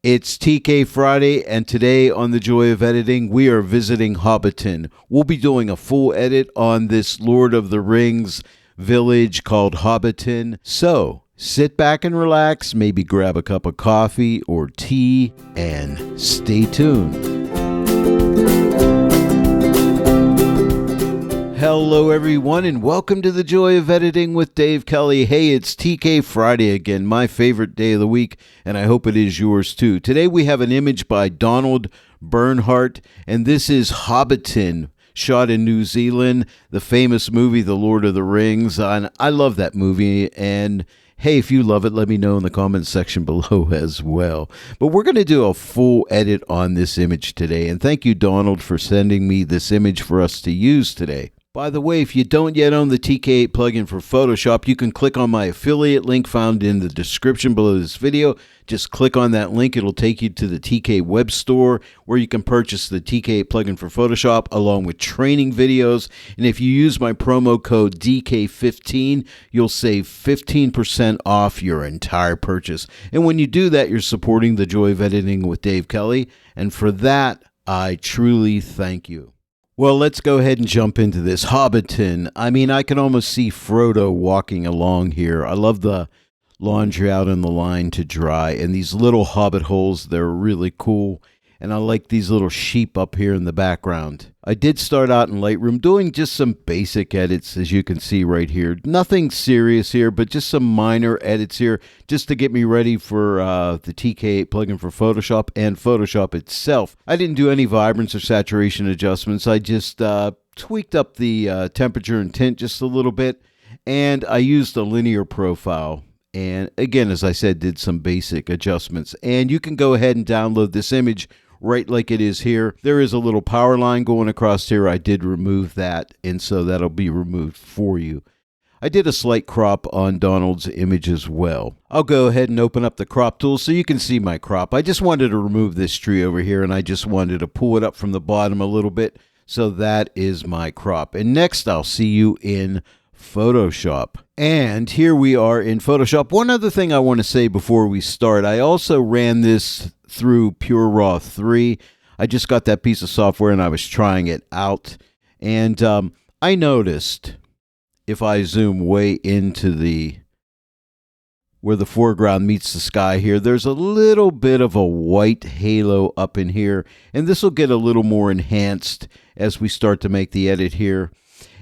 It's TK Friday, and today on The Joy of Editing, we are visiting Hobbiton. We'll be doing a full edit on this Lord of the Rings village called Hobbiton. So, sit back and relax, maybe grab a cup of coffee or tea, and stay tuned. Hello everyone, and welcome to The Joy of Editing with Dave Kelly. Hey, it's TK Friday again, my favorite day of the week, and I hope it is yours too. Today we have an image by Bernhardt, and this is Hobbiton, shot in New Zealand, the famous movie The Lord of the Rings. And I love that movie, and hey, if you love it, let me know in the comments section below as well. But we're going to do a full edit on this image today, and thank you, Donald, for sending me this image for us to use today. By the way, if you don't yet own the TK8 plugin for Photoshop, you can click on my affiliate link found in the description below this video. Just click on that link. It'll take you to the TK web store where you can purchase the TK8 plugin for Photoshop along with training videos. And if you use my promo code DK15, you'll save 15% off your entire purchase. And when you do that, you're supporting The Joy of Editing with Dave Kelly. And for that, I truly thank you. Well, let's go ahead and jump into this. Hobbiton. I mean, I can almost see Frodo walking along here. I love the laundry out in the line to dry. And these little hobbit holes, they're really cool. And I like these little sheep up here in the background. I did start out in Lightroom doing just some basic edits, as you can see right here. Nothing serious here, but just some minor edits here just to get me ready for the TK8 plugin for Photoshop and Photoshop itself. I didn't do any vibrance or saturation adjustments. I just tweaked up the temperature and tint just a little bit, and I used a linear profile. And again, as I said, did some basic adjustments. And you can go ahead and download this image right like it is here. There is a little power line going across here. I did remove that, and so that'll be removed for you. I did a slight crop on Donald's image as well. I'll go ahead and open up the crop tool so you can see my crop. I just wanted to remove this tree over here, and I just wanted to pull it up from the bottom a little bit. So that is my crop. And next, I'll see you in Photoshop. And here we are in Photoshop. One other thing I want to say before we start, I also ran this through Pure Raw 3. I just got that piece of software and I was trying it out. And I noticed if I zoom way into where the foreground meets the sky here, there's a little bit of a white halo up in here. And this will get a little more enhanced as we start to make the edit here.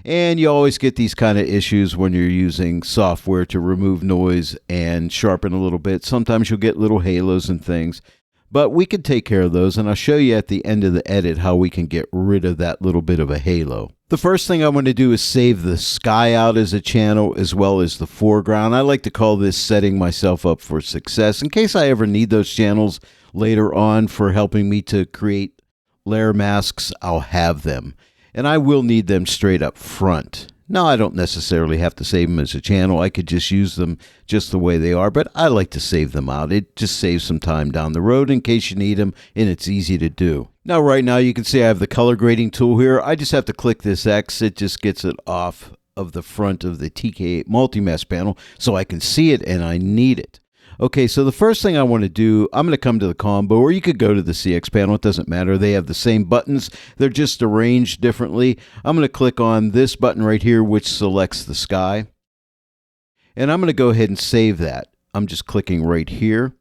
And you always get these kind of issues when you're using software to remove noise and sharpen a little bit. Sometimes you'll get little halos and things, but we can take care of those. And I'll show you at the end of the edit how we can get rid of that little bit of a halo. The first thing I'm going to do is save the sky out as a channel as well as the foreground. I like to call this setting myself up for success in case I ever need those channels later on for helping me to create layer masks. I'll have them. And I will need them straight up front. Now, I don't necessarily have to save them as a channel. I could just use them just the way they are, but I like to save them out. It just saves some time down the road in case you need them, and it's easy to do. Now, right now, you can see I have the color grading tool here. I just have to click this X. It just gets it off of the front of the TK8 multi-mesh panel so I can see it and I need it. Okay, so the first thing I want to do, I'm going to come to the combo, or you could go to the CX panel. It doesn't matter. They have the same buttons. They're just arranged differently. I'm going to click on this button right here, which selects the sky. And I'm going to go ahead and save that. I'm just clicking right here.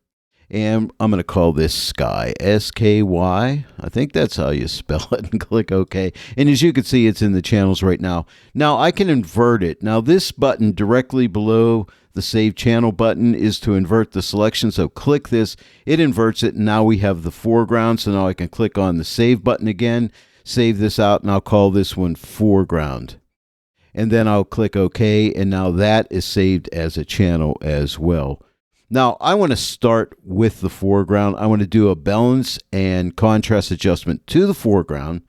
And I'm going to call this Sky, S-K-Y. I think that's how you spell it, and click OK. And as you can see, it's in the channels right now. Now, I can invert it. Now, this button directly below the Save Channel button is to invert the selection. So click this. It inverts it. And now we have the foreground. So now I can click on the Save button again, save this out, and I'll call this one Foreground. And then I'll click OK. And now that is saved as a channel as well. Now, I want to start with the foreground. I want to do a balance and contrast adjustment to the foreground,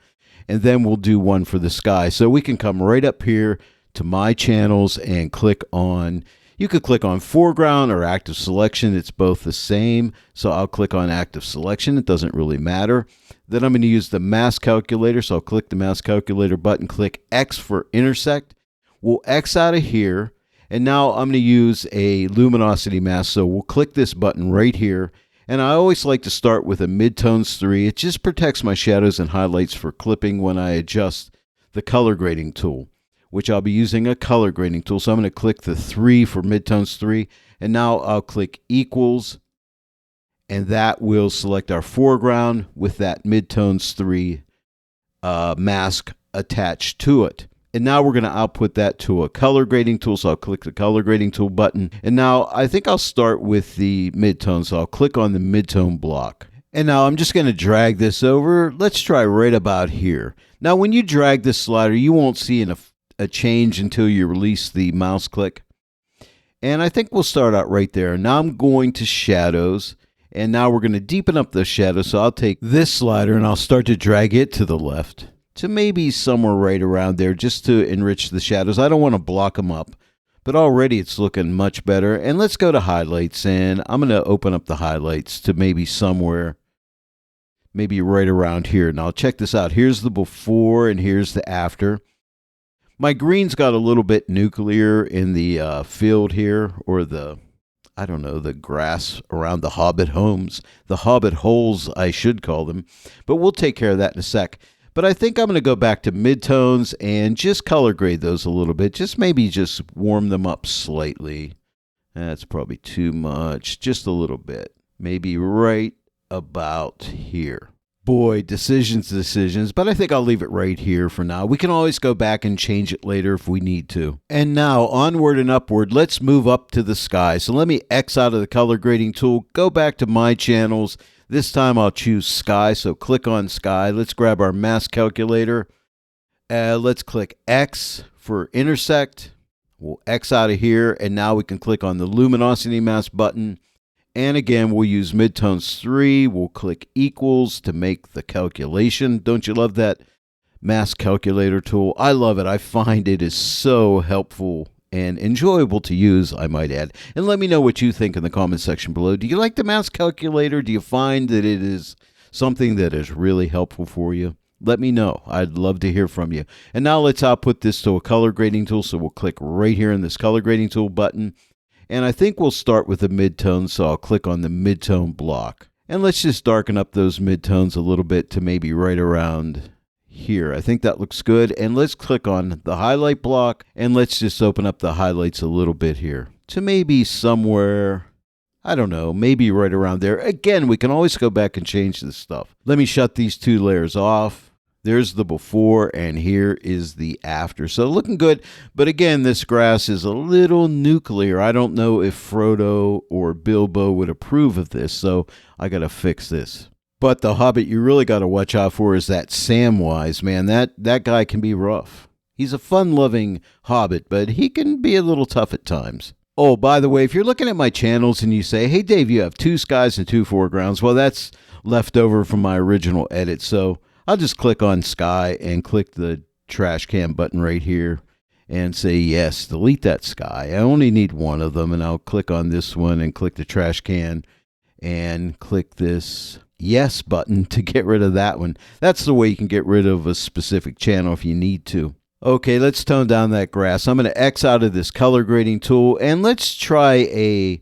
and then we'll do one for the sky. So we can come right up here to My Channels and click on, you could click on Foreground or Active Selection. It's both the same. So I'll click on Active Selection. It doesn't really matter. Then I'm going to use the Mask Calculator. So I'll click the Mask Calculator button, click X for Intersect. We'll X out of here. And now I'm going to use a luminosity mask. So we'll click this button right here. And I always like to start with a midtones 3. It just protects my shadows and highlights for clipping when I adjust the color grading tool, which I'll be using a color grading tool. So I'm going to click the 3 for midtones 3, and now I'll click equals, and that will select our foreground with that midtones 3 mask attached to it. And now we're going to output that to a color grading tool. So I'll click the color grading tool button. And now I think I'll start with the midtone. So I'll click on the midtone block. And now I'm just going to drag this over. Let's try right about here. Now when you drag this slider, you won't see a change until you release the mouse click. And I think we'll start out right there. Now I'm going to shadows. And now we're going to deepen up the shadow. So I'll take this slider and I'll start to drag it to the left, to maybe somewhere right around there, just to enrich the shadows. I don't want to block them up, but already it's looking much better. And let's go to highlights, and I'm going to open up the highlights to maybe somewhere, maybe right around here. Now check this out. Here's the before and here's the after. My green's got a little bit nuclear in the field here, or the grass around the Hobbit homes, the Hobbit holes, I should call them. But we'll take care of that in a sec. But I think I'm going to go back to midtones and just color grade those a little bit. Just warm them up slightly. That's probably too much. Just a little bit. Maybe right about here. Boy, decisions, but I think I'll leave it right here for now. We can always go back and change it later if we need to. And now, onward and upward, let's move up to the sky. So let me X out of the color grading tool, go back to my channels. This time I'll choose sky, so click on sky. Let's grab our mask calculator. Let's click X for intersect. We'll X out of here, and now we can click on the luminosity mask button. And again, we'll use midtones 3. We'll click equals to make the calculation. Don't you love that mask calculator tool? I love it. I find it is so helpful and enjoyable to use, I might add. And let me know what you think in the comment section below. Do you like the mask calculator? Do you find that it is something that is really helpful for you? Let me know. I'd love to hear from you. And now let's output this to a color grading tool. So we'll click right here in this color grading tool button. And I think we'll start with the midtone, so I'll click on the midtone block. And let's just darken up those midtones a little bit to maybe right around here. I think that looks good. And let's click on the highlight block, and let's just open up the highlights a little bit here to maybe somewhere, I don't know, maybe right around there. Again, we can always go back and change this stuff. Let me shut these 2 layers off. There's the before, and here is the after. So looking good, but again, this grass is a little nuclear. I don't know if Frodo or Bilbo would approve of this, so I got to fix this. But the Hobbit you really got to watch out for is that Samwise, man. That guy can be rough. He's a fun-loving Hobbit, but he can be a little tough at times. Oh, by the way, if you're looking at my channels and you say, hey, Dave, you have 2 skies and 2 foregrounds, well, that's left over from my original edit, so I'll just click on sky and click the trash can button right here and say, yes, delete that sky. I only need one of them, and I'll click on this one and click the trash can and click this yes button to get rid of that one. That's the way you can get rid of a specific channel if you need to. Okay, let's tone down that grass. I'm going to X out of this color grading tool, and let's try a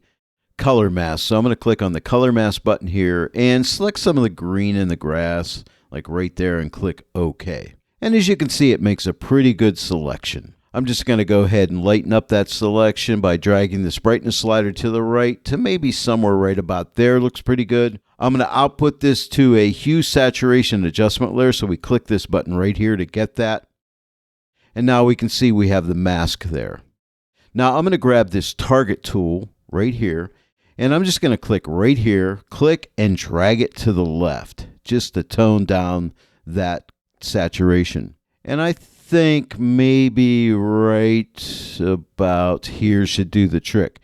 color mask. So I'm going to click on the color mask button here and select some of the green in the grass, like right there, and click OK. And as you can see, it makes a pretty good selection. I'm just going to go ahead and lighten up that selection by dragging this brightness slider to the right to maybe somewhere right about there. Looks pretty good. I'm going to output this to a hue saturation adjustment layer, so we click this button right here to get that. And now we can see we have the mask there. Now I'm going to grab this target tool right here, and I'm just going to click right here, click and drag it to the left, just to tone down that saturation. And I think maybe right about here should do the trick.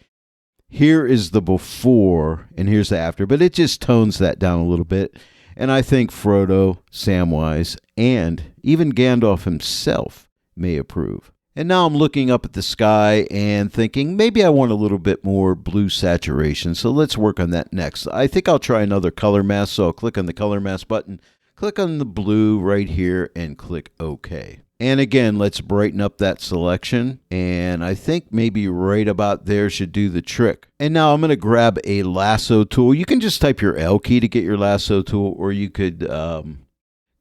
Here is the before and here's the after, but it just tones that down a little bit. And I think Frodo, Samwise, and even Gandalf himself may approve. And now I'm looking up at the sky and thinking maybe I want a little bit more blue saturation. So let's work on that next. I think I'll try another color mask. So I'll click on the color mask button, click on the blue right here, and click OK. And again, let's brighten up that selection. And I think maybe right about there should do the trick. And now I'm going to grab a lasso tool. You can just type your L key to get your lasso tool, or you could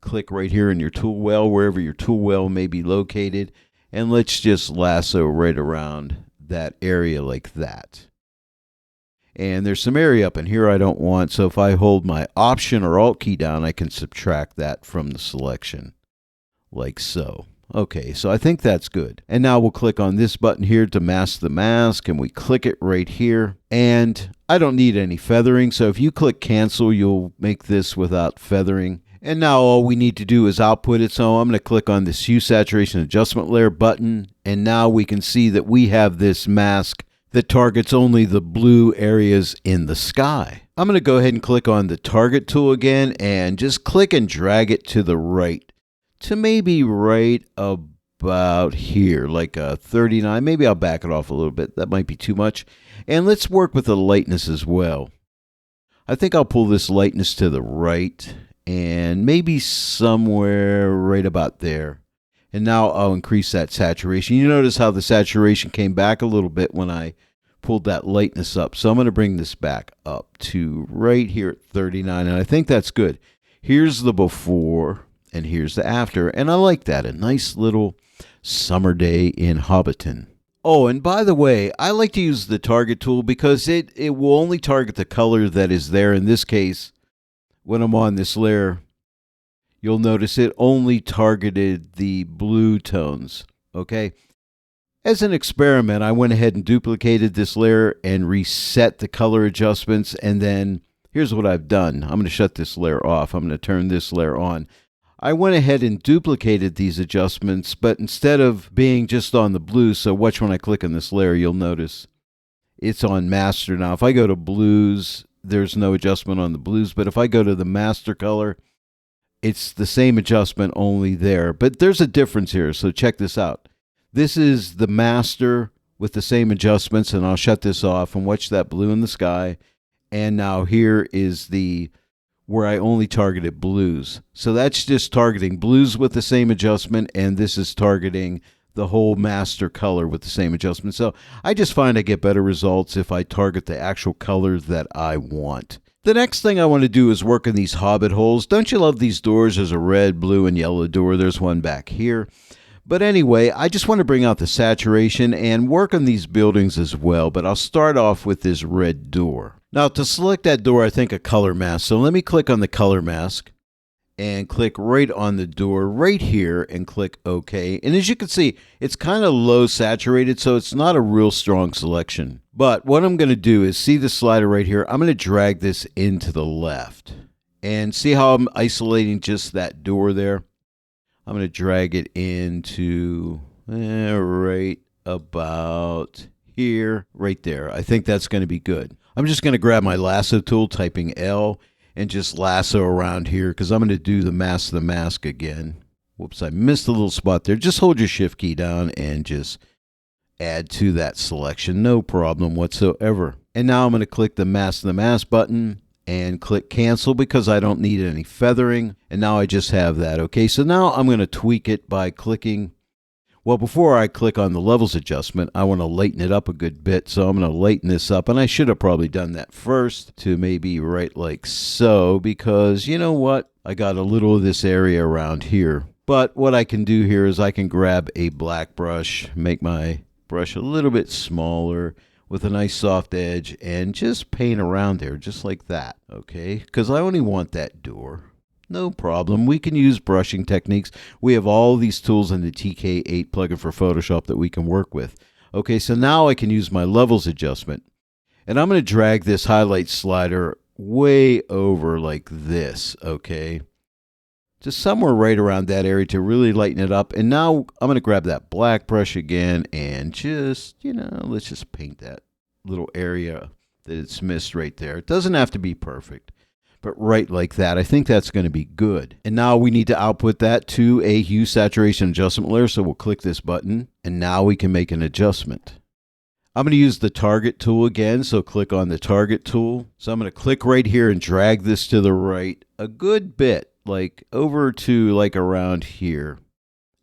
click right here in your tool well, wherever your tool well may be located. And let's just lasso right around that area like that. And there's some area up in here I don't want, so if I hold my Option or Alt key down, I can subtract that from the selection, like so. Okay, so I think that's good. And now we'll click on this button here to mask the mask, and we click it right here. And I don't need any feathering, so if you click Cancel, you'll make this without feathering. And now all we need to do is output it, so I'm going to click on this Hue Saturation Adjustment Layer button, and now we can see that we have this mask that targets only the blue areas in the sky. I'm going to go ahead and click on the Target tool again and just click and drag it to the right to maybe right about here, like 39. Maybe I'll back it off a little bit. That might be too much. And let's work with the lightness as well. I think I'll pull this lightness to the right and maybe somewhere right about there. And now I'll increase that saturation. You notice how the saturation came back a little bit when I pulled that lightness up. So I'm going to bring this back up to right here at 39. And I think that's good. Here's the before and here's the after. And I like that. A nice little summer day in Hobbiton. Oh, and by the way, I like to use the Target tool because it will only target the color that is there. In this case, when I'm on this layer, you'll notice it only targeted the blue tones, okay? As an experiment, I went ahead and duplicated this layer and reset the color adjustments, and then here's what I've done. I'm going to shut this layer off. I'm going to turn this layer on. I went ahead and duplicated these adjustments, but instead of being just on the blue, so watch when I click on this layer, you'll notice it's on master now. If I go to blues, there's no adjustment on the blues, but if I go to the master color, it's the same adjustment only there. But there's a difference here, so check this out. This is the master with the same adjustments, and I'll shut this off and watch that blue in the sky. And now here is the where I only targeted blues. So that's just targeting blues with the same adjustment, and this is targeting the whole master color with the same adjustment. So I just find I get better results if I target the actual color that I want. The next thing I want to do is work on these hobbit holes. Don't you love these doors? There's a red, blue, and yellow door. There's one back here. But anyway, I just want to bring out the saturation and work on these buildings as well. But I'll start off with this red door. Now, to select that door, I think a color mask. So let me click on the color mask and click right on the door right here and click OK. And as you can see, it's kind of low saturated, so it's not a real strong selection. But what I'm going to do is see the slider right here. I'm going to drag this into the left. And see how I'm isolating just that door there? I'm going to drag it into right about here, right there. I think that's going to be good. I'm just going to grab my lasso tool, typing L, and just lasso around here because I'm going to do the mask again. Whoops, I missed a little spot there. Just hold your shift key down and just add to that selection. No problem whatsoever. And now I'm going to click the mask button and click cancel because I don't need any feathering. And now I just have that. Okay, so now I'm going to tweak it by clicking. Well, before I click on the levels adjustment, I want to lighten it up a good bit. So I'm going to lighten this up. And I should have probably done that first to maybe right like so, because you know what? I got a little of this area around here. But what I can do here is I can grab a black brush, make my brush a little bit smaller with a nice soft edge, and just paint around there just like that. Okay, because I only want that door. No problem. We can use brushing techniques. We have all these tools in the TK8 plugin for Photoshop that we can work with. Okay, so now I can use my levels adjustment. And I'm going to drag this highlight slider way over like this, okay? Just somewhere right around that area to really lighten it up. And now I'm going to grab that black brush again and just, let's just paint that little area that it's missed right there. It doesn't have to be perfect, but right like that. I think that's going to be good. And now we need to output that to a hue saturation adjustment layer. So we'll click this button and now we can make an adjustment. I'm going to use the target tool again. So click on the target tool. So I'm going to click right here and drag this to the right a good bit, like over to like around here.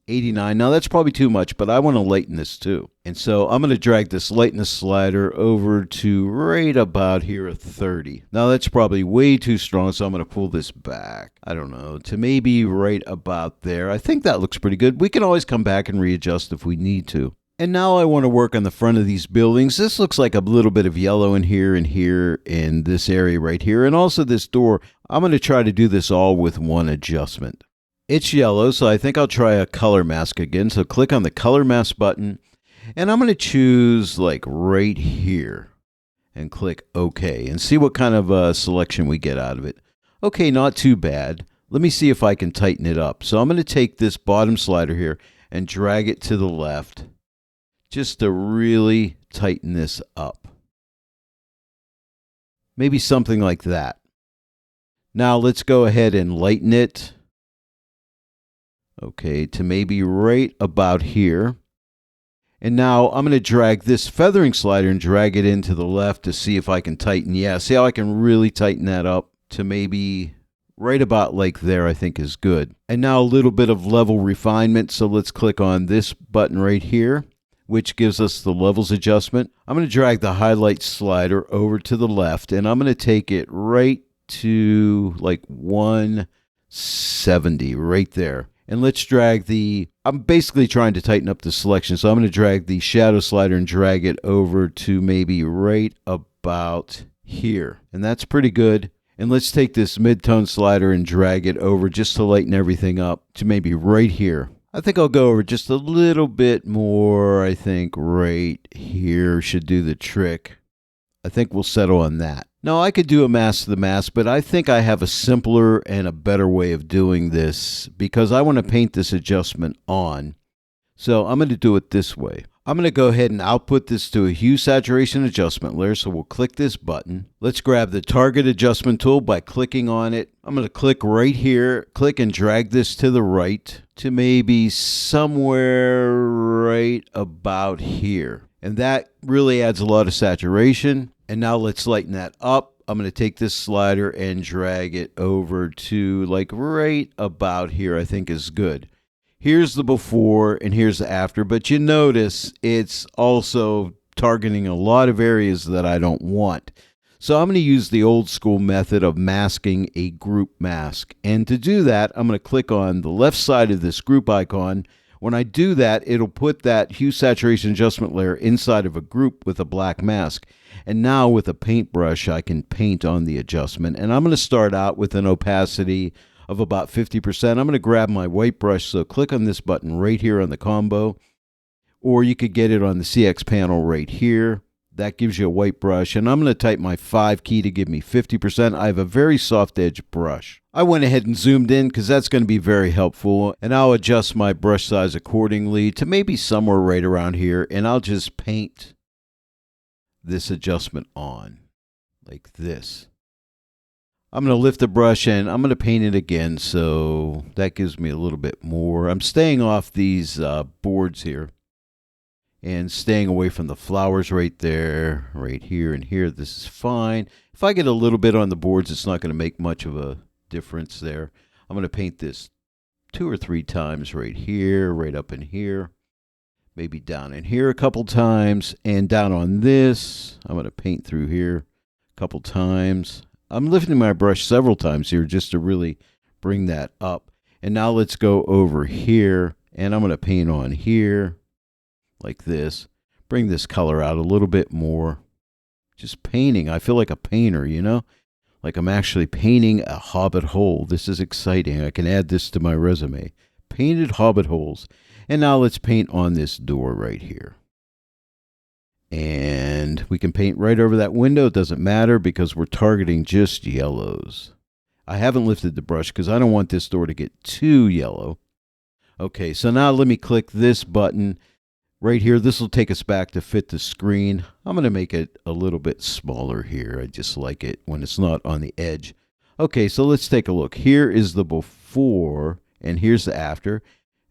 89. Now that's probably too much, but I want to lighten this too. And so I'm going to drag this lightness slider over to right about here at 30. Now that's probably way too strong, so I'm going to pull this back. I don't know, to maybe right about there. I think that looks pretty good. We can always come back and readjust if we need to. And now I want to work on the front of these buildings. This looks like a little bit of yellow in here and here in this area right here. And also this door. I'm going to try to do this all with one adjustment. It's yellow, so I think I'll try a color mask again. So click on the color mask button, and I'm going to choose like right here and click OK and see what kind of selection we get out of it. Okay, not too bad. Let me see if I can tighten it up. So I'm going to take this bottom slider here and drag it to the left just to really tighten this up. Maybe something like that. Now let's go ahead and lighten it. Okay, to maybe right about here. And now I'm going to drag this feathering slider and drag it into the left to see if I can tighten. Yeah, see how I can really tighten that up to maybe right about like there, I think is good. And now a little bit of level refinement. So let's click on this button right here, which gives us the levels adjustment. I'm going to drag the highlight slider over to the left, and I'm going to take it right to like 170 right there. And let's drag I'm basically trying to tighten up the selection, so I'm going to drag the shadow slider and drag it over to maybe right about here. And that's pretty good. And let's take this mid-tone slider and drag it over just to lighten everything up to maybe right here. I think I'll go over just a little bit more. I think right here should do the trick. I think we'll settle on that. Now, I could do a mask to the mask, but I think I have a simpler and a better way of doing this because I want to paint this adjustment on. So I'm going to do it this way. I'm going to go ahead and output this to a hue saturation adjustment layer. So we'll click this button. Let's grab the target adjustment tool by clicking on it. I'm going to click right here, click and drag this to the right to maybe somewhere right about here. And that really adds a lot of saturation. And now let's lighten that up. I'm going to take this slider and drag it over to like right about here, I think is good. Here's the before and here's the after, but you notice it's also targeting a lot of areas that I don't want. So I'm going to use the old school method of masking a group mask. And to do that, I'm going to click on the left side of this group icon. When I do that, it'll put that hue saturation adjustment layer inside of a group with a black mask. And now with a paintbrush, I can paint on the adjustment. And I'm going to start out with an opacity of about 50%. I'm going to grab my white brush, so click on this button right here on the combo. Or you could get it on the CX panel right here. That gives you a white brush. And I'm going to type my 5 key to give me 50%. I have a very soft edge brush. I went ahead and zoomed in because that's going to be very helpful. And I'll adjust my brush size accordingly to maybe somewhere right around here. And I'll just paint this adjustment on like this. I'm going to lift the brush and I'm going to paint it again, so that gives me a little bit more. I'm staying off these boards here and staying away from the flowers right there, right here and here. This is fine. If I get a little bit on the boards, it's not going to make much of a difference there. I'm going to paint this 2 or 3 times right here, right up in here. Maybe down in here a couple times, and down on this, I'm going to paint through here a couple times. I'm lifting my brush several times here just to really bring that up. And now let's go over here, and I'm going to paint on here like this. Bring this color out a little bit more. Just painting. I feel like a painter, you know? Like I'm actually painting a hobbit hole. This is exciting. I can add this to my resume. Painted hobbit holes. And now let's paint on this door right here. And we can paint right over that window. It doesn't matter because we're targeting just yellows. I haven't lifted the brush because I don't want this door to get too yellow. Okay, so now let me click this button right here. This will take us back to fit the screen. I'm going to make it a little bit smaller here. I just like it when it's not on the edge. Okay, so let's take a look. Here is the before and here's the after.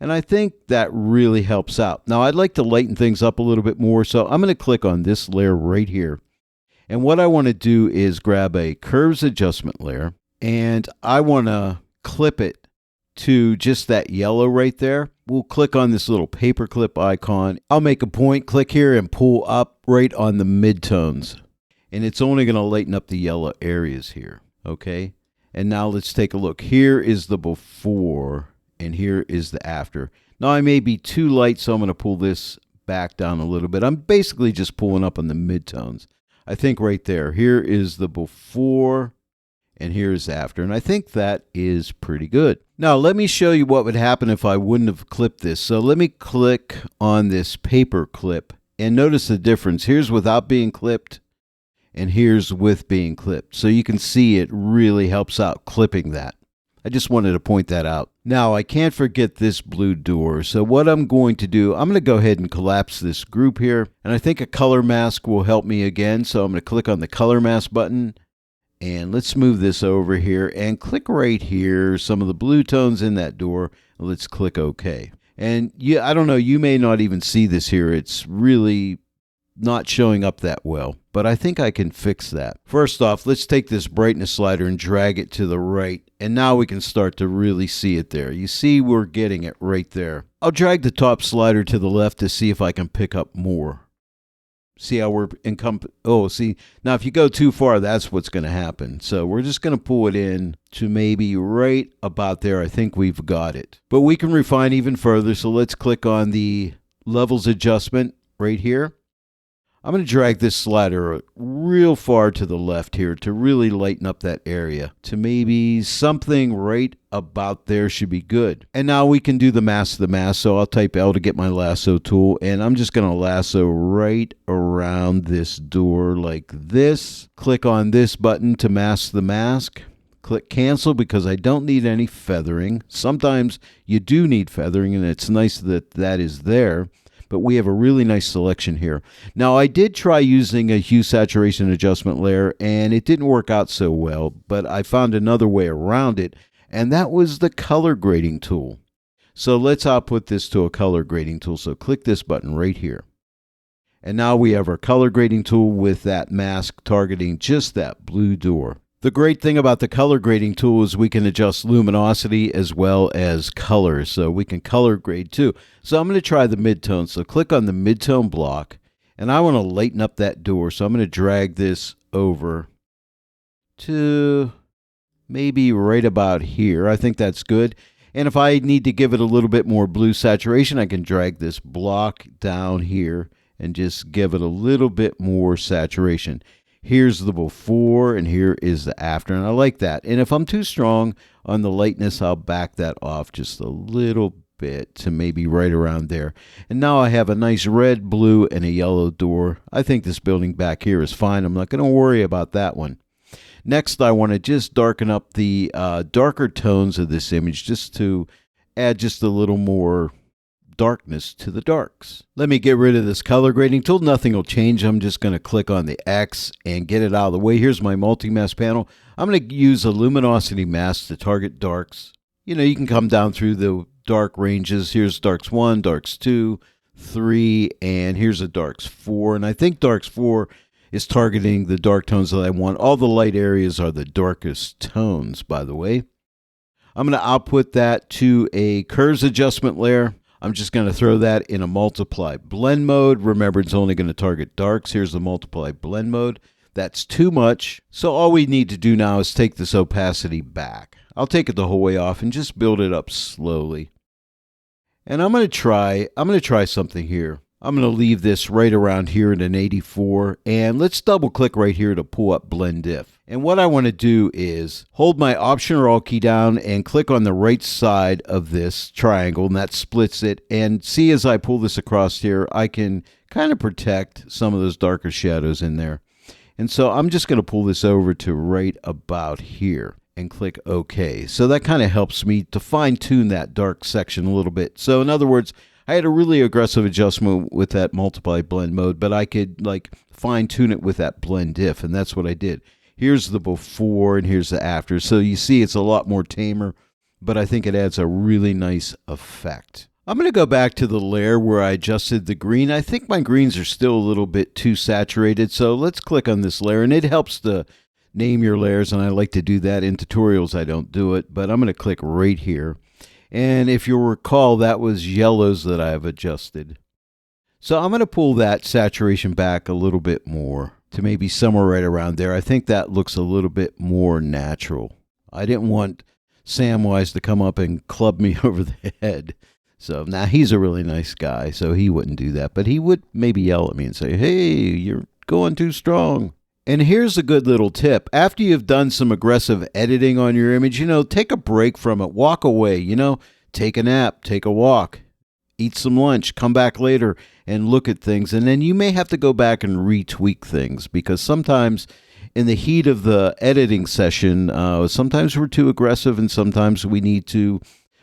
And I think that really helps out. Now, I'd like to lighten things up a little bit more, so I'm going to click on this layer right here. And what I want to do is grab a curves adjustment layer, and I want to clip it to just that yellow right there. we'll click on this little paperclip icon. I'll make a point, click here, and pull up right on the midtones. And it's only going to lighten up the yellow areas here, okay? And now let's take a look. Here is the before, and here is the after. Now, I may be too light, so I'm going to pull this back down a little bit. I'm basically just pulling up on the midtones. I think right there. Here is the before, and here's after. And I think that is pretty good. Now, let me show you what would happen if I wouldn't have clipped this. So let me click on this paper clip, and notice the difference. Here's without being clipped, and here's with being clipped. So you can see it really helps out clipping that. I just wanted to point that out. Now, I can't forget this blue door. So what I'm going to do, I'm going to go ahead and collapse this group here. And I think a color mask will help me again. So I'm going to click on the color mask button. And let's move this over here and click right here. Some of the blue tones in that door. Let's click OK. And yeah, I don't know, you may not even see this here. It's really not showing up that well, but I think I can fix that. First off, let's take this brightness slider and drag it to the right, and now we can start to really see it there. You see we're getting it right there. I'll drag the top slider to the left to see if I can pick up more. See how we're see, now if you go too far, that's what's going to happen. So we're just going to pull it in to maybe right about there. I think we've got it. But we can refine even further, so let's click on the levels adjustment right here. I'm going to drag this slider real far to the left here to really lighten up that area to maybe something right about there should be good. And now we can do the mask of the mask. So I'll type L to get my lasso tool, and I'm just going to lasso right around this door like this. Click on this button to mask the mask. Click cancel because I don't need any feathering. Sometimes you do need feathering, and it's nice that that is there. But we have a really nice selection here. Now, I did try using a hue saturation adjustment layer, and it didn't work out so well, but I found another way around it, and that was the color grading tool. So let's output this to a color grading tool. So click this button right here. And now we have our color grading tool with that mask targeting just that blue door. The great thing about the color grading tool is we can adjust luminosity as well as color. So we can color grade too. So I'm going to try the midtone. So click on the midtone block, and I want to lighten up that door. So I'm going to drag this over to maybe right about here. I think that's good. And if I need to give it a little bit more blue saturation, I can drag this block down here and just give it a little bit more saturation. Here's the before, and here is the after, and I like that. And if I'm too strong on the lightness, I'll back that off just a little bit to maybe right around there. And now I have a nice red, blue, and a yellow door. I think this building back here is fine. I'm not going to worry about that one. Next, I want to just darken up the darker tones of this image just to add just a little more darkness to the darks. Let me get rid of this color grading tool. Nothing will change. I'm just going to click on the X and get it out of the way. Here's my multi-mask panel. I'm going to use a luminosity mask to target darks. You know, you can come down through the dark ranges. Here's darks 1, darks 2, 3, and here's a darks 4. And I think darks 4 is targeting the dark tones that I want. All the light areas are the darkest tones, by the way. I'm going to output that to a curves adjustment layer. I'm just going to throw that in a multiply blend mode. Remember, it's only going to target darks. Here's the multiply blend mode. That's too much. So all we need to do now is take this opacity back. I'll take it the whole way off and just build it up slowly. And I'm going to try something here. I'm going to leave this right around here at an 84, and let's double click right here to pull up blend diff. And what I want to do is hold my Option or Alt key down and click on the right side of this triangle, and that splits it. And see, as I pull this across here, I can kind of protect some of those darker shadows in there. And so I'm just going to pull this over to right about here and click OK. So that kind of helps me to fine tune that dark section a little bit. So in other words, I had a really aggressive adjustment with that multiply blend mode, but I could like fine tune it with that blend diff, and that's what I did. Here's the before and here's the after. So you see it's a lot more tamer, but I think it adds a really nice effect. I'm going to go back to the layer where I adjusted the green. I think my greens are still a little bit too saturated, so let's click on this layer, and it helps to name your layers, and I like to do that in tutorials. I don't do it, but I'm going to click right here. And if you'll recall, that was yellows that I have adjusted. So I'm going to pull that saturation back a little bit more to maybe somewhere right around there. I think that looks a little bit more natural. I didn't want Samwise to come up and club me over the head. So now he's a really nice guy, so he wouldn't do that. But he would maybe yell at me and say, hey, you're going too strong. And here's a good little tip. After you've done some aggressive editing on your image, take a break from it. Walk away, take a nap, take a walk, eat some lunch, come back later and look at things. And then you may have to go back and retweak things because sometimes in the heat of the editing session, sometimes we're too aggressive and sometimes we need to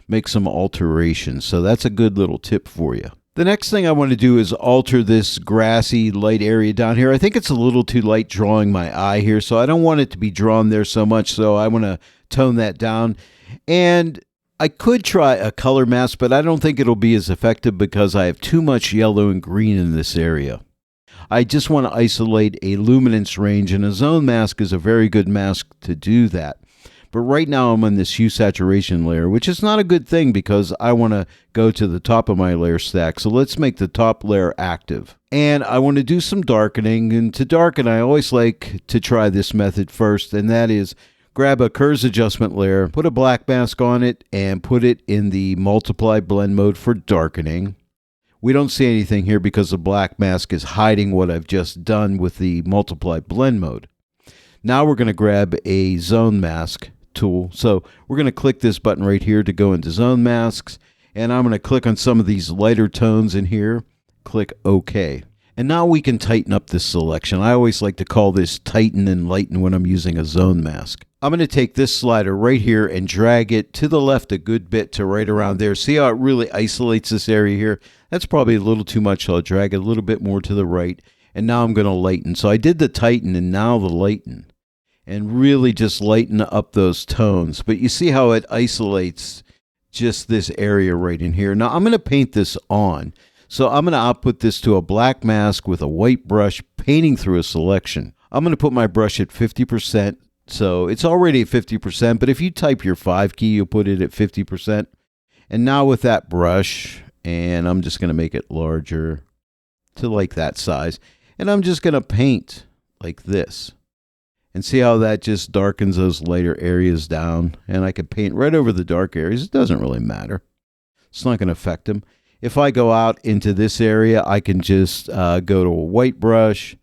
make some alterations. So that's a good little tip for you. The next thing I want to do is alter this grassy light area down here. I think it's a little too light drawing my eye here, so I don't want it to be drawn there so much, so I want to tone that down. And I could try a color mask, but I don't think it'll be as effective because I have too much yellow and green in this area. I just want to isolate a luminance range, and a zone mask is a very good mask to do that. But right now I'm on this hue saturation layer, which is not a good thing because I want to go to the top of my layer stack. So let's make the top layer active. And I want to do some darkening. And to darken, I always like to try this method first, and that is grab a curves adjustment layer, put a black mask on it, and put it in the multiply blend mode for darkening. We don't see anything here because the black mask is hiding what I've just done with the multiply blend mode. Now we're going to grab a zone mask tool. So we're going to click this button right here to go into zone masks, and I'm going to click on some of these lighter tones in here, click OK. And now we can tighten up this selection. I always like to call this tighten and lighten when I'm using a zone mask. I'm going to take this slider right here and drag it to the left a good bit to right around there. See how it really isolates this area here? That's probably a little too much, so I'll drag it a little bit more to the right. And now I'm going to lighten. So I did the tighten and now the lighten. And really just lighten up those tones. But you see how it isolates just this area right in here. Now I'm going to paint this on. So I'm going to output this to a black mask with a white brush painting through a selection. I'm going to put my brush at 50%. So it's already at 50%, but if you type your 5 key, you'll put it at 50%. And now with that brush, and I'm just going to make it larger to like that size. And I'm just going to paint like this. And see how that just darkens those lighter areas down. And I can paint right over the dark areas. It doesn't really matter. It's not going to affect them. If I go out into this area, I can just go to a white brush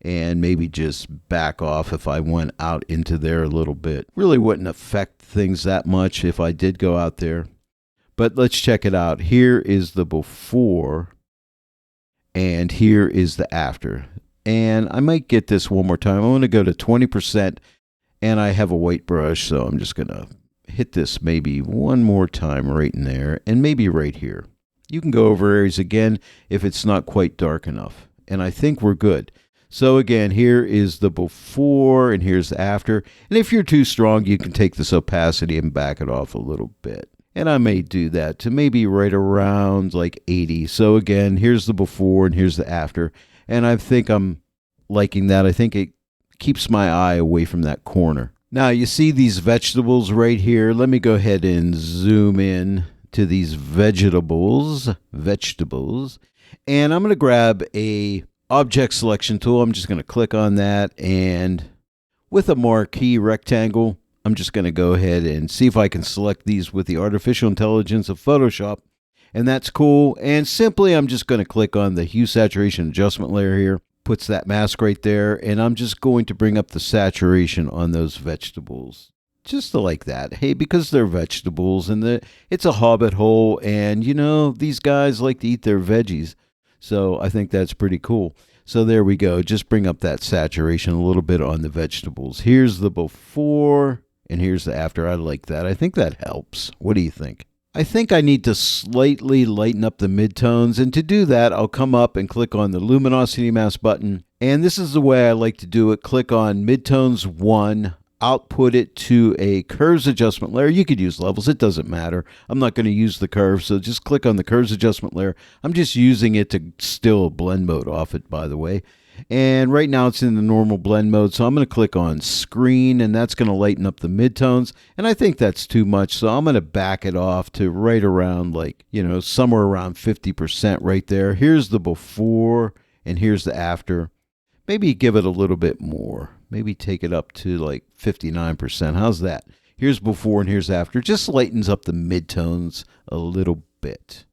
and maybe just back off if I went out into there a little bit. Really wouldn't affect things that much if I did go out there. But let's check it out. Here is the before, and here is the after. And I might get this one more time. I want to go to 20%, and I have a white brush, so I'm just going to hit this maybe one more time right in there, and maybe right here. You can go over areas again if it's not quite dark enough. And I think we're good. So again, here is the before, and here's the after. And if you're too strong, you can take this opacity and back it off a little bit. And I may do that to maybe right around like 80. So again, here's the before, and here's the after. And I think I'm liking that. I think it keeps my eye away from that corner. Now, you see these vegetables right here. Let me go ahead and zoom in to these vegetables. And I'm going to grab a object selection tool. I'm just going to click on that. And with a marquee rectangle, I'm just going to go ahead and see if I can select these with the artificial intelligence of Photoshop. And that's cool. And simply, I'm just going to click on the hue saturation adjustment layer here. Puts that mask right there. And I'm just going to bring up the saturation on those vegetables. Just like that. Hey, because they're vegetables and it's a hobbit hole. And, these guys like to eat their veggies. So I think that's pretty cool. So there we go. Just bring up that saturation a little bit on the vegetables. Here's the before and here's the after. I like that. I think that helps. What do you think? I think I need to slightly lighten up the midtones, and to do that, I'll come up and click on the luminosity mask button, and this is the way I like to do it. Click on midtones 1, output it to a curves adjustment layer. You could use levels, it doesn't matter. I'm not going to use the curves, so just click on the curves adjustment layer. I'm just using it to still blend mode off it, by the way. And right now it's in the normal blend mode, so I'm going to click on screen, and that's going to lighten up the midtones. And I think that's too much, so I'm going to back it off to right around somewhere around 50% right there. Here's the before and here's the after. Maybe give it a little bit more. Maybe take it up to like 59%. How's that? Here's before and here's after. Just lightens up the midtones a little bit.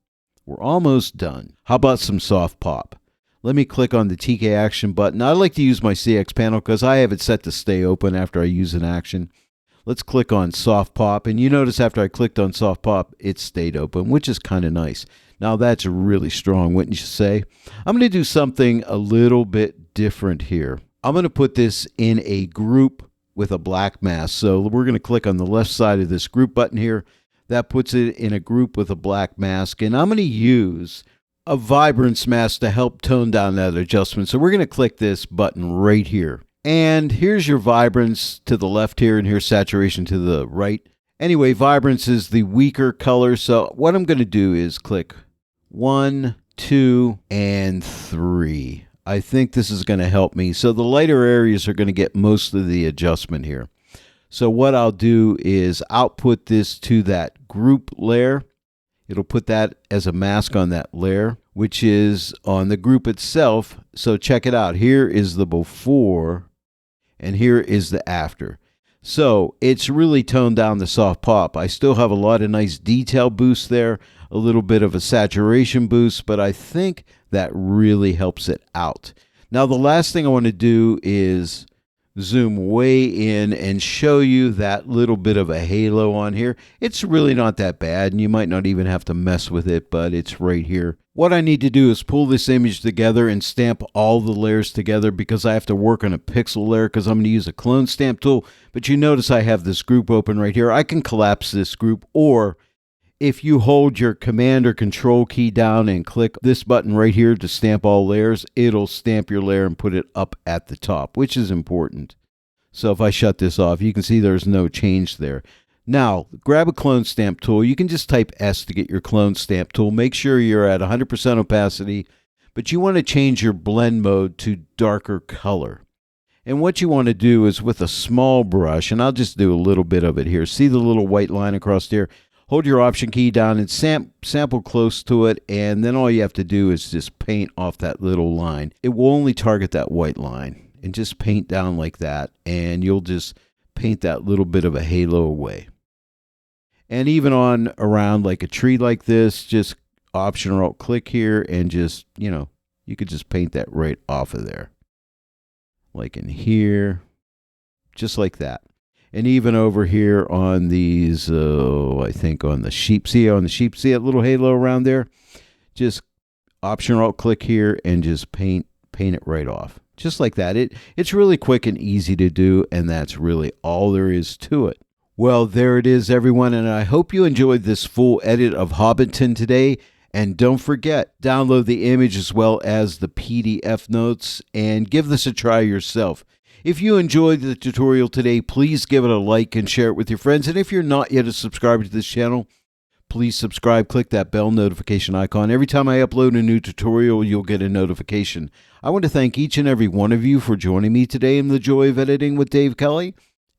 We're almost done. How about some soft pop? Let me click on the TK action button. I like to use my CX panel because I have it set to stay open after I use an action. Let's click on soft pop, and you notice after I clicked on soft pop, it stayed open, which is kind of nice. Now that's really strong, wouldn't you say? I'm going to do something a little bit different here. I'm going to put this in a group with a black mask. So we're going to click on the left side of this group button here. That puts it in a group with a black mask, and I'm going to use a vibrance mask to help tone down that adjustment. So we're going to click this button right here. And here's your vibrance to the left here, and here's saturation to the right. Anyway, vibrance is the weaker color. So what I'm going to do is click 1, 2, and 3. I think this is going to help me. So the lighter areas are going to get most of the adjustment here. So what I'll do is output this to that group layer. It'll put that as a mask on that layer, which is on the group itself. So check it out. Here is the before, and here is the after. So it's really toned down the soft pop. I still have a lot of nice detail boost there, a little bit of a saturation boost, but I think that really helps it out. Now, the last thing I want to do is zoom way in and show you that little bit of a halo on here. It's really not that bad, and you might not even have to mess with it, but it's right here. What I need to do is pull this image together and stamp all the layers together because I have to work on a pixel layer because I'm going to use a clone stamp tool. But you notice I have this group open right here. I can collapse this group, or if you hold your Command or Control key down and click this button right here to stamp all layers, it'll stamp your layer and put it up at the top, which is important. So if I shut this off, you can see there's no change there. Now, grab a clone stamp tool. You can just type S to get your clone stamp tool. Make sure you're at 100% opacity, but you want to change your blend mode to darker color. And what you want to do is with a small brush, and I'll just do a little bit of it here. See the little white line across there? Hold your Option key down and sample close to it, and then all you have to do is just paint off that little line. It will only target that white line, and just paint down like that, and you'll just paint that little bit of a halo away. And even on around like a tree like this, just Option or Alt click here, and just, you could just paint that right off of there. Like in here, just like that. And even over here on these, I think on the sheep, see that little halo around there? Just Option or Alt click here and just paint it right off. Just like that. It's really quick and easy to do, and that's really all there is to it. Well, there it is, everyone, and I hope you enjoyed this full edit of Hobbiton today. And don't forget, download the image as well as the PDF notes and give this a try yourself. If you enjoyed the tutorial today, please give it a like and share it with your friends. And if you're not yet a subscriber to this channel, please subscribe. Click that bell notification icon. Every time I upload a new tutorial, you'll get a notification. I want to thank each and every one of you for joining me today in the Joy of Editing with Dave Kelly.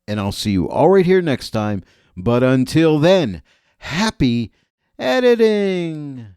And I'll see you all right here next time. But until then, happy editing!